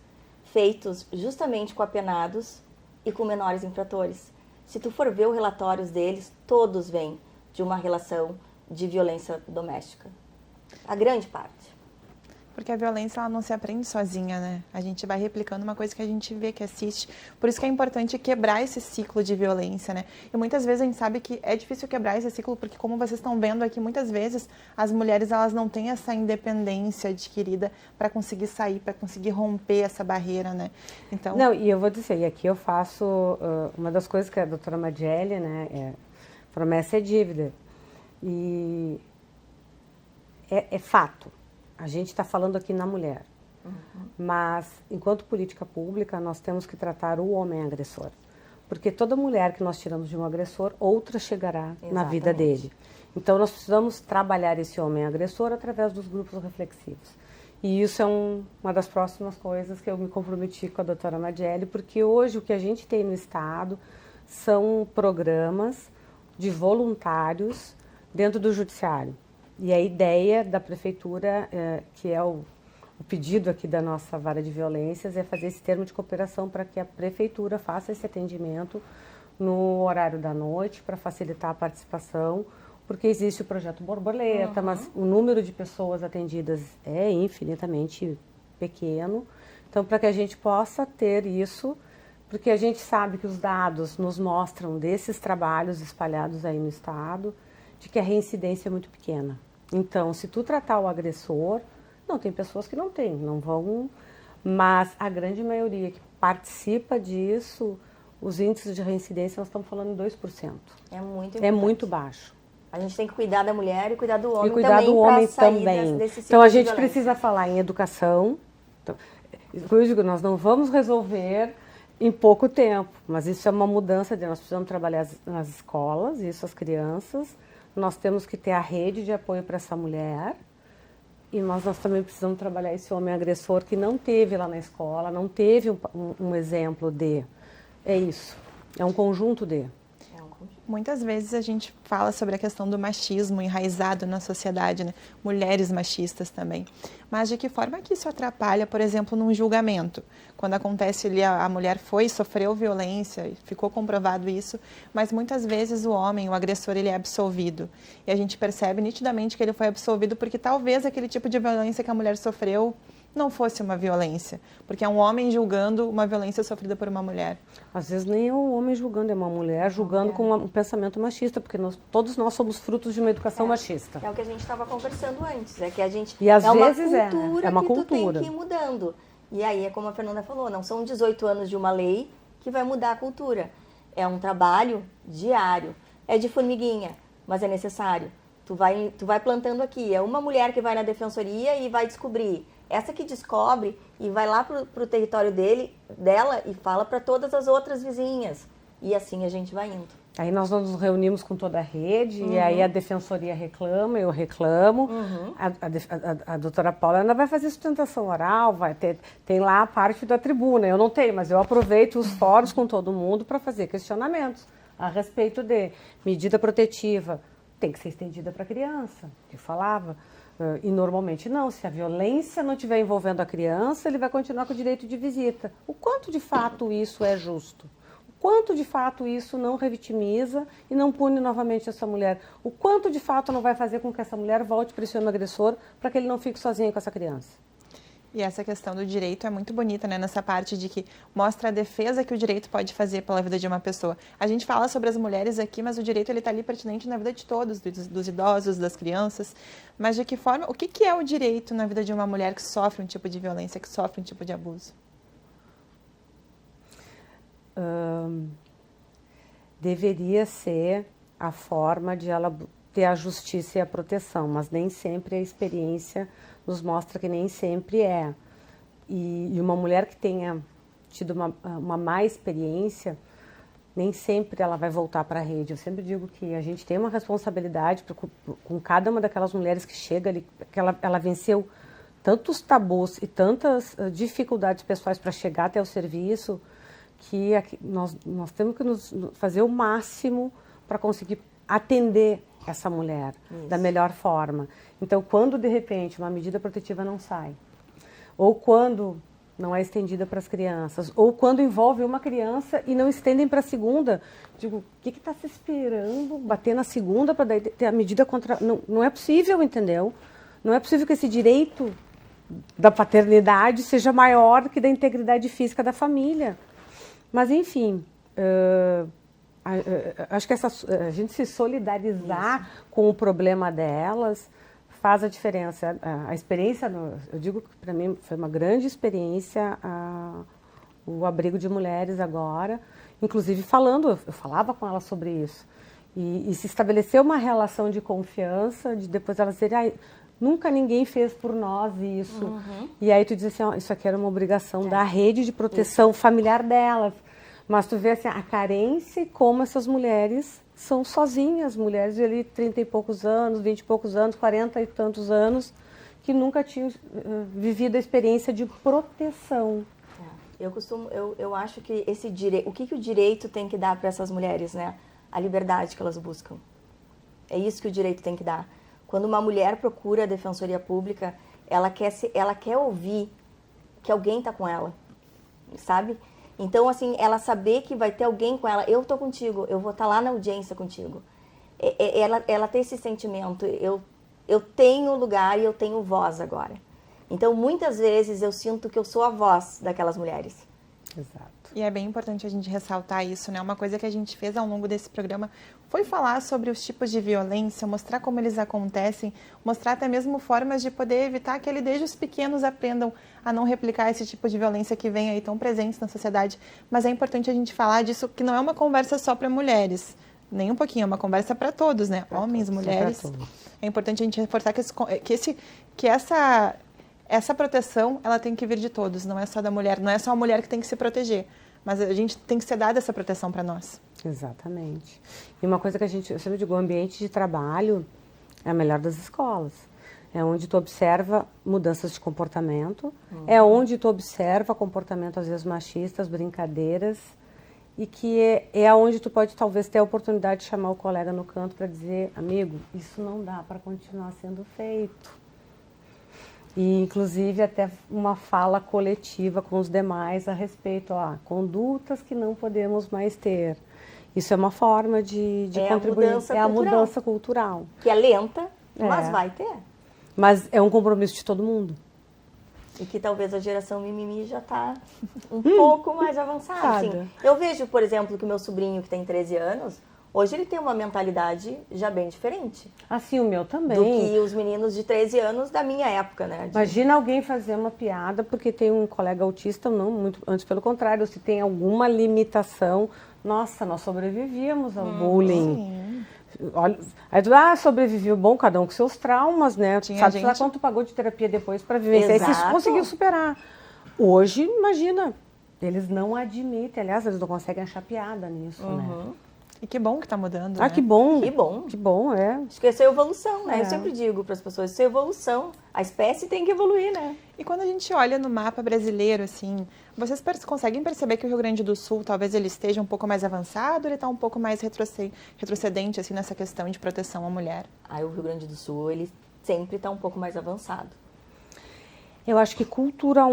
feitos justamente com apenados e com menores infratores. Se tu for ver os relatórios deles, todos vêm de uma relação de violência doméstica. A grande parte. Porque a violência, ela não se aprende sozinha, né? A gente vai replicando uma coisa que a gente vê, que assiste. Por isso que é importante quebrar esse ciclo de violência, né? E muitas vezes a gente sabe que é difícil quebrar esse ciclo, porque como vocês estão vendo aqui, muitas vezes as mulheres, elas não têm essa independência adquirida para conseguir sair, para conseguir romper essa barreira, né? Então... Não, e eu vou dizer, e aqui eu faço uma das coisas que a doutora Madiele, né, promessa é dívida. E é fato. A gente está falando aqui na mulher, mas enquanto política pública nós temos que tratar o homem agressor, porque toda mulher que nós tiramos de um agressor, outra chegará na vida dele. Então nós precisamos trabalhar esse homem agressor através dos grupos reflexivos. E isso é uma das próximas coisas que eu me comprometi com a doutora Madiele, porque hoje o que a gente tem no Estado são programas de voluntários dentro do judiciário. E a ideia da prefeitura, que é o pedido aqui da nossa vara de violências, é fazer esse termo de cooperação para que a prefeitura faça esse atendimento no horário da noite, para facilitar a participação, porque existe o projeto Borboleta, mas o número de pessoas atendidas é infinitamente pequeno. Então, para que a gente possa ter isso, porque a gente sabe que os dados nos mostram desses trabalhos espalhados aí no Estado, de que a reincidência é muito pequena. Então, se tu tratar o agressor, não, tem pessoas que não têm, não vão, mas a grande maioria que participa disso, os índices de reincidência, nós estamos falando em 2%. É muito importante. É muito baixo. A gente tem que cuidar da mulher e cuidar do homem e cuidar também, do homem sair também. desse ciclo Então, a de gente violência. precisa falar em educação. Então, eu digo, nós não vamos resolver em pouco tempo, mas isso é uma mudança, nós precisamos trabalhar nas escolas, isso as crianças. Nós temos que ter a rede de apoio para essa mulher e nós também precisamos trabalhar esse homem agressor que não teve lá na escola, não teve um exemplo de... É isso, é um conjunto de... Muitas vezes a gente fala sobre a questão do machismo enraizado na sociedade, né? Mulheres machistas também. Mas de que forma que isso atrapalha, por exemplo, num julgamento? Quando acontece ali, a mulher sofreu violência, ficou comprovado isso, mas muitas vezes o homem, o agressor, ele é absolvido. E a gente percebe nitidamente que ele foi absolvido porque talvez aquele tipo de violência que a mulher sofreu não fosse uma violência, porque é um homem julgando uma violência sofrida por uma mulher. Às vezes nem é um homem julgando, é uma mulher julgando com um pensamento machista, porque todos nós somos frutos de uma educação machista. É o que a gente estava conversando antes, é que a gente... E às uma vezes cultura é uma que cultura. tu tem que ir mudando. E aí, é como a Fernanda falou, não são 18 anos de uma lei que vai mudar a cultura. É um trabalho diário. É de formiguinha, mas é necessário. Tu vai plantando aqui. É uma mulher que vai na defensoria e vai descobrir. Essa que descobre e vai lá pro território dela e fala para todas as outras vizinhas. E assim a gente vai indo. Aí nós nos reunimos com toda a rede, e aí a defensoria reclama, eu reclamo. A doutora Paula ainda vai fazer sustentação oral, tem lá a parte da tribuna. Eu não tenho, mas eu aproveito os fóruns com todo mundo para fazer questionamentos a respeito de medida protetiva. Tem que ser estendida para a criança, que eu falava. E normalmente não, se a violência não estiver envolvendo a criança, ele vai continuar com o direito de visita. O quanto de fato isso é justo? O quanto de fato isso não revitimiza e não pune novamente essa mulher? O quanto de fato não vai fazer com que essa mulher volte para esse homem agressor para que ele não fique sozinho com essa criança? E essa questão do direito é muito bonita, né? Nessa parte de que mostra a defesa que o direito pode fazer pela vida de uma pessoa. A gente fala sobre as mulheres aqui, mas o direito ele está ali pertinente na vida de todos, dos idosos, das crianças. Mas de que forma, o que é o direito na vida de uma mulher que sofre um tipo de violência, que sofre um tipo de abuso? Deveria ser a forma de ela ter a justiça e a proteção, mas nem sempre a experiência nos mostra que nem sempre é. E uma mulher que tenha tido uma má experiência, nem sempre ela vai voltar para a rede. Eu sempre digo que a gente tem uma responsabilidade com cada uma daquelas mulheres que chega ali, que ela venceu tantos tabus e tantas dificuldades pessoais para chegar até o serviço, que nós temos que fazer o máximo para conseguir atender essa mulher da melhor forma. Então, quando de repente uma medida protetiva não sai, ou quando não é estendida para as crianças, ou quando envolve uma criança e não estendem para a segunda, digo, o que está se esperando bater na segunda para daí ter a medida contra... Não é possível, entendeu? Não é possível que esse direito da paternidade seja maior que da integridade física da família. Mas, enfim, acho que a gente se solidarizar com o problema delas faz a diferença. A experiência, eu digo que para mim foi uma grande experiência o abrigo de mulheres agora, inclusive eu falava com elas sobre isso. E se estabeleceu uma relação de confiança, de depois elas dizerem, nunca ninguém fez por nós isso. Uhum. E aí tu diz assim, isso aqui era uma obrigação da rede de proteção familiar delas. Mas tu vê assim, a carência e como essas mulheres são sozinhas, mulheres de ali 30 e poucos anos, 20 e poucos anos, 40 e tantos anos, que nunca tinham vivido a experiência de proteção. Eu acho que esse direito, o que o direito tem que dar para essas mulheres, né? A liberdade que elas buscam. É isso que o direito tem que dar. Quando uma mulher procura a Defensoria Pública, ela quer ouvir que alguém está com ela, sabe? Então, assim, ela saber que vai ter alguém com ela, eu tô contigo, eu vou estar lá na audiência contigo. Ela tem esse sentimento, eu tenho lugar e eu tenho voz agora. Então, muitas vezes eu sinto que eu sou a voz daquelas mulheres. Exato. E é bem importante a gente ressaltar isso, né? Uma coisa que a gente fez ao longo desse programa foi falar sobre os tipos de violência, mostrar como eles acontecem, mostrar até mesmo formas de poder evitar que desde os pequenos aprendam a não replicar esse tipo de violência que vem aí tão presentes na sociedade. Mas é importante a gente falar disso, que não é uma conversa só para mulheres, nem um pouquinho, é uma conversa para todos, né? Homens, mulheres. É importante a gente reforçar que essa proteção, ela tem que vir de todos, não é só da mulher, não é só a mulher que tem que se proteger, mas a gente tem que ser dada essa proteção para nós. Exatamente. E uma coisa que eu sempre digo, o ambiente de trabalho é a melhor das escolas. É onde tu observa mudanças de comportamento, é onde tu observa comportamento às vezes machistas, brincadeiras, e que é onde tu pode talvez ter a oportunidade de chamar o colega no canto para dizer, amigo, isso não dá para continuar sendo feito. E, inclusive, até uma fala coletiva com os demais a respeito, condutas que não podemos mais ter. Isso é uma forma de contribuir. É a mudança cultural. Que é lenta, mas vai ter. Mas é um compromisso de todo mundo. E que talvez a geração mimimi já está um pouco mais avançada. Assim, eu vejo, por exemplo, que o meu sobrinho, que tem 13 anos... Hoje ele tem uma mentalidade já bem diferente. Assim, o meu também. Do que os meninos de 13 anos da minha época, né? Imagina alguém fazer uma piada porque tem um colega autista, não, muito antes pelo contrário, se tem alguma limitação. Nossa, nós sobrevivíamos ao bullying. Olha, aí tu, sobreviveu, bom, cada um com seus traumas, né? Sabe lá quanto tu pagou de terapia depois para viver? Aí você conseguiu superar. Hoje, imagina, eles não admitem, aliás, eles não conseguem achar piada nisso, né? E que bom que está mudando, né? Que bom. Que bom. Que bom, é. Acho que isso é evolução, né? Eu sempre digo para as pessoas, isso é evolução. A espécie tem que evoluir, né? E quando a gente olha no mapa brasileiro, assim, vocês conseguem perceber que o Rio Grande do Sul, talvez ele esteja um pouco mais avançado, ou ele está um pouco mais retrocedente, assim, nessa questão de proteção à mulher? O Rio Grande do Sul, ele sempre está um pouco mais avançado. Eu acho que cultural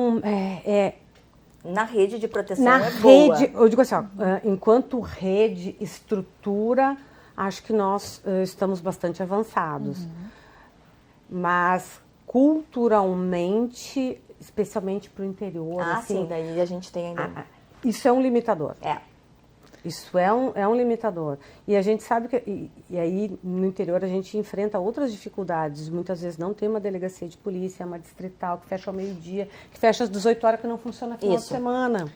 na rede de proteção boa. Eu digo assim, enquanto rede, estrutura, acho que nós estamos bastante avançados. Mas culturalmente, especialmente para o interior... sim, daí a gente tem ainda... Isso é um limitador. Isso é um limitador. E a gente sabe que... E aí, no interior, a gente enfrenta outras dificuldades. Muitas vezes não tem uma delegacia de polícia, uma distrital que fecha ao meio-dia, que fecha às 18 horas, que não funciona final de semana.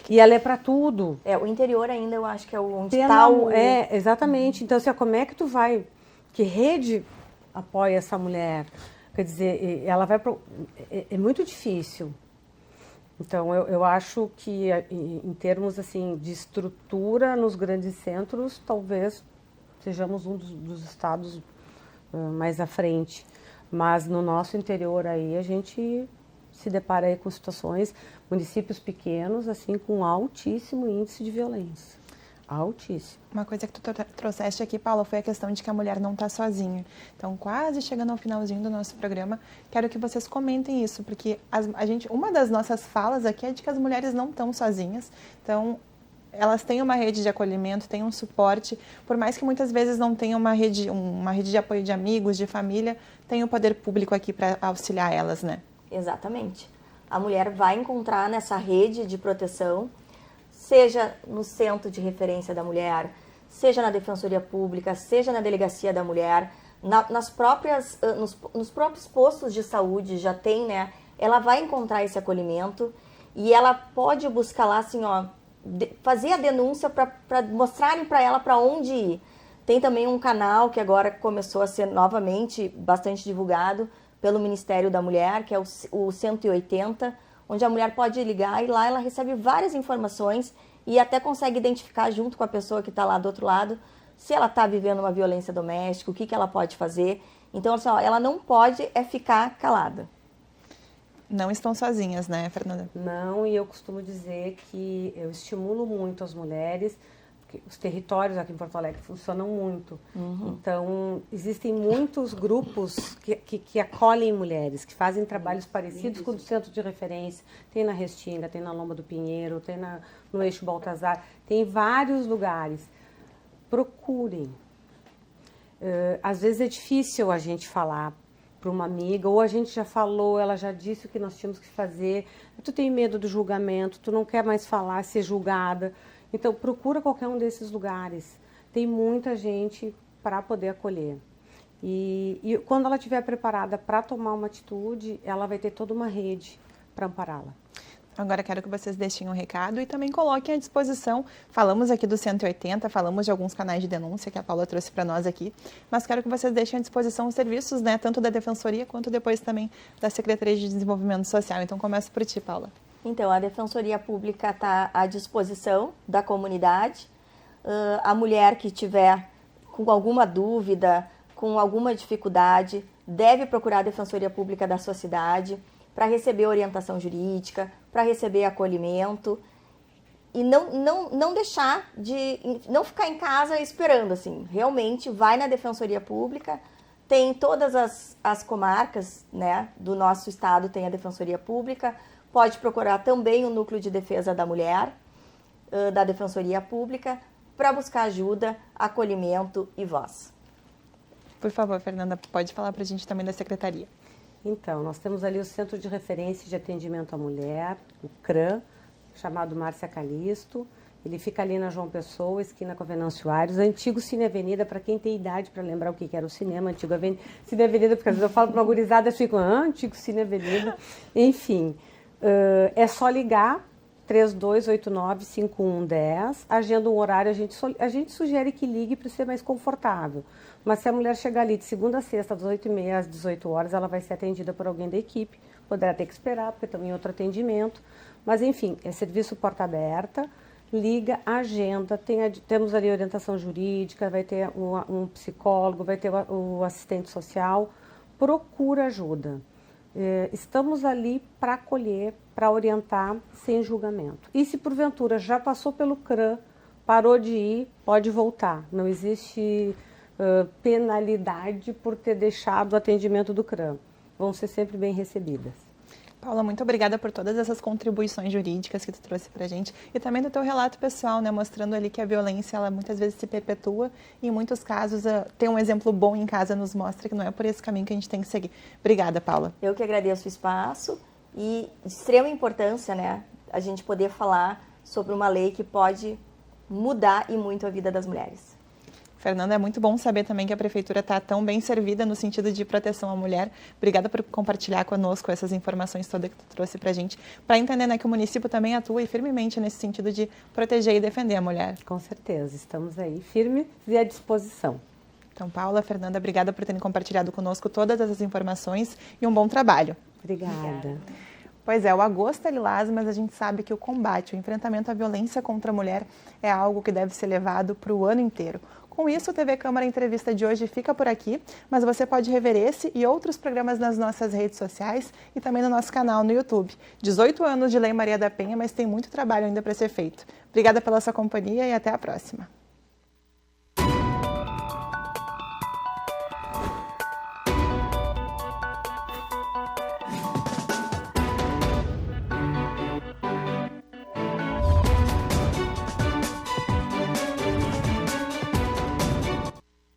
E ela é para tudo. O interior ainda eu acho que é onde está o... Exatamente. Então, assim, como é que tu vai... Que rede apoia essa mulher? Quer dizer, ela vai... É muito difícil. Então, eu acho que, em termos assim, de estrutura nos grandes centros, talvez sejamos um dos estados mais à frente. Mas no nosso interior aí, a gente se depara aí com situações, municípios pequenos, assim, com altíssimo índice de violência. Altíssimo. Uma coisa que tu trouxeste aqui, Paula, foi a questão de que a mulher não está sozinha. Então, quase chegando ao finalzinho do nosso programa, quero que vocês comentem isso, porque uma das nossas falas aqui é de que as mulheres não estão sozinhas. Então, elas têm uma rede de acolhimento, têm um suporte, por mais que muitas vezes não tenham uma rede de apoio de amigos, de família, tem o poder público aqui para auxiliar elas, né? Exatamente. A mulher vai encontrar nessa rede de proteção, seja no Centro de Referência da Mulher, seja na Defensoria Pública, seja na Delegacia da Mulher, nos próprios postos de saúde já tem, né? Ela vai encontrar esse acolhimento e ela pode buscar lá, assim, ó, fazer a denúncia para mostrarem para ela para onde ir. Tem também um canal que agora começou a ser novamente bastante divulgado pelo Ministério da Mulher, que é o 180, onde a mulher pode ligar e lá ela recebe várias informações e até consegue identificar junto com a pessoa que está lá do outro lado se ela está vivendo uma violência doméstica, o que ela pode fazer. Então, assim, ó, ela não pode ficar calada. Não estão sozinhas, né, Fernanda? Não, e eu costumo dizer que eu estimulo muito as mulheres, porque os territórios aqui em Porto Alegre funcionam muito. Então, existem muitos grupos que acolhem mulheres, que fazem trabalhos parecidos com o Centro de Referência. Tem na Restinga, tem na Lomba do Pinheiro, tem no Eixo Baltazar, tem vários lugares. Procurem. Às vezes é difícil a gente falar para uma amiga, ou a gente já falou, ela já disse o que nós tínhamos que fazer, tu tem medo do julgamento, tu não quer mais falar, ser julgada. Então, procura qualquer um desses lugares. Tem muita gente para poder acolher. E quando ela estiver preparada para tomar uma atitude, ela vai ter toda uma rede para ampará-la. Agora quero que vocês deixem um recado e também coloquem à disposição. Falamos aqui do 180, falamos de alguns canais de denúncia que a Paula trouxe para nós aqui, mas quero que vocês deixem à disposição os serviços, né, tanto da Defensoria quanto depois também da Secretaria de Desenvolvimento Social. Então, começo por ti, Paula. Então, a Defensoria Pública está à disposição da comunidade. A mulher que tiver com alguma dúvida, com alguma dificuldade, deve procurar a Defensoria Pública da sua cidade para receber orientação jurídica, para receber acolhimento e não deixar de... não ficar em casa esperando, assim. Realmente, vai na Defensoria Pública, tem todas as comarcas, né, do nosso estado, tem a Defensoria Pública. Pode procurar também o Núcleo de Defesa da Mulher, da Defensoria Pública, para buscar ajuda, acolhimento e voz. Por favor, Fernanda, pode falar para a gente também da Secretaria. Então, nós temos ali o Centro de Referência de Atendimento à Mulher, o CRAM, chamado Márcia Calisto. Ele fica ali na João Pessoa, esquina com a Venâncio Aires, antigo Cine Avenida, para quem tem idade para lembrar o que era o cinema, antigo Cine Avenida, porque às vezes eu falo para uma gurizada, eles ficam, antigo Cine Avenida. Enfim, é só ligar, 3289-5110, agenda um horário, a gente sugere que ligue para ser mais confortável. Mas se a mulher chegar ali de segunda a sexta, das 8h30 às 18 horas, ela vai ser atendida por alguém da equipe. Poderá ter que esperar, porque também é outro atendimento. Mas, enfim, é serviço porta aberta, liga, agenda, temos ali orientação jurídica, vai ter um psicólogo, vai ter o assistente social. Procura ajuda. Estamos ali para acolher, para orientar, sem julgamento. E se porventura já passou pelo CRAM, parou de ir, pode voltar. Não existe penalidade por ter deixado o atendimento do CRAM. Vão ser sempre bem recebidas. Paula, muito obrigada por todas essas contribuições jurídicas que tu trouxe pra gente e também do teu relato pessoal, né, mostrando ali que a violência, ela muitas vezes se perpetua e em muitos casos ter um exemplo bom em casa nos mostra que não é por esse caminho que a gente tem que seguir. Obrigada, Paula. Eu que agradeço o espaço e de extrema importância, né, a gente poder falar sobre uma lei que pode mudar e muito a vida das mulheres. Fernanda, é muito bom saber também que a Prefeitura está tão bem servida no sentido de proteção à mulher. Obrigada por compartilhar conosco essas informações todas que tu trouxe para a gente, para entender, né, que o município também atua firmemente nesse sentido de proteger e defender a mulher. Com certeza, estamos aí firmes e à disposição. Então, Paula, Fernanda, obrigada por terem compartilhado conosco todas essas informações e um bom trabalho. Obrigada. Pois é, o agosto é lilás, mas a gente sabe que o combate, o enfrentamento à violência contra a mulher é algo que deve ser levado para o ano inteiro. Com isso, o TV Câmara Entrevista de hoje fica por aqui, mas você pode rever esse e outros programas nas nossas redes sociais e também no nosso canal no YouTube. 18 anos de Lei Maria da Penha, mas tem muito trabalho ainda para ser feito. Obrigada pela sua companhia e até a próxima.